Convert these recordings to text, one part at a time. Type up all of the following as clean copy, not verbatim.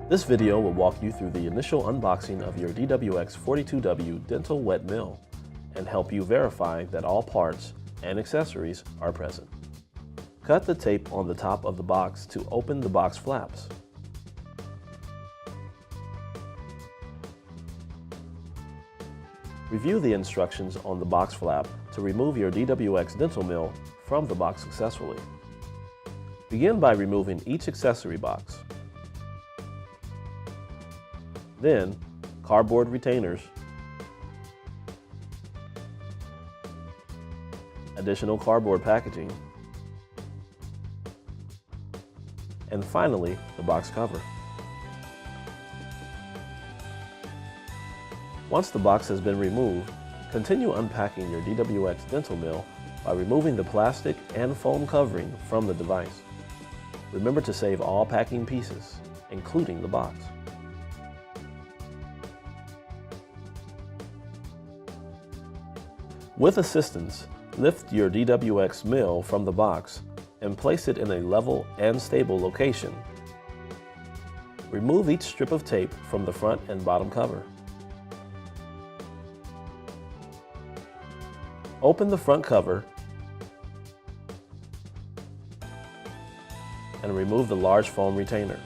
This video will walk you through the initial unboxing of your DWX 42W dental wet mill and help you verify that all parts and accessories are present. Cut the tape on the top of the box to open the box flaps. Review the instructions on the box flap to remove your DWX dental mill from the box successfully. Begin by removing each accessory box. Then, cardboard retainers, additional cardboard packaging, and finally, the box cover. Once the box has been removed, continue unpacking your DWX dental mill by removing the plastic and foam covering from the device. Remember to save all packing pieces, including the box. With assistance, lift your DWX mill from the box and place it in a level and stable location. Remove each strip of tape from the front and bottom cover. Open the front cover and remove the large foam retainer.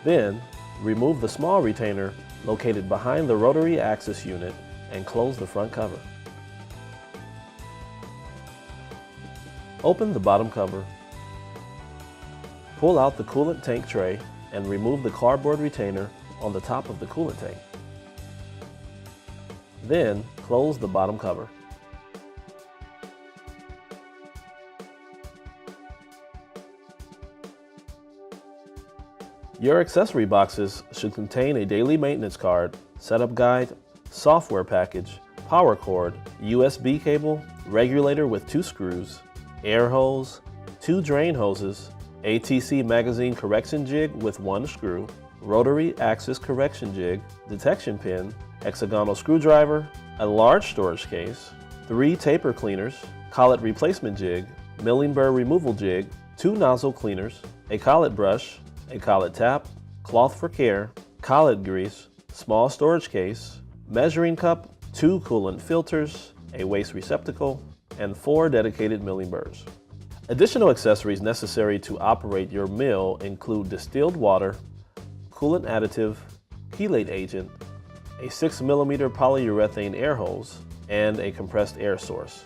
Then, remove the small retainer located behind the rotary axis unit and close the front cover. Open the bottom cover. Pull out the coolant tank tray and remove the cardboard retainer on the top of the coolant tank. Then, close the bottom cover. Your accessory boxes should contain a daily maintenance card, setup guide, software package, power cord, USB cable, regulator with 2 screws, air hose, 2 drain hoses, ATC magazine correction jig with 1 screw, rotary axis correction jig, detection pin, hexagonal screwdriver, a large storage case, 3 taper cleaners, collet replacement jig, milling burr removal jig, 2 nozzle cleaners, a collet brush, a collet tap, cloth for care, collet grease, small storage case, measuring cup, 2 coolant filters, a waste receptacle, and 4 dedicated milling burrs. Additional accessories necessary to operate your mill include distilled water, coolant additive, chelate agent, a 6mm polyurethane air hose, and a compressed air source.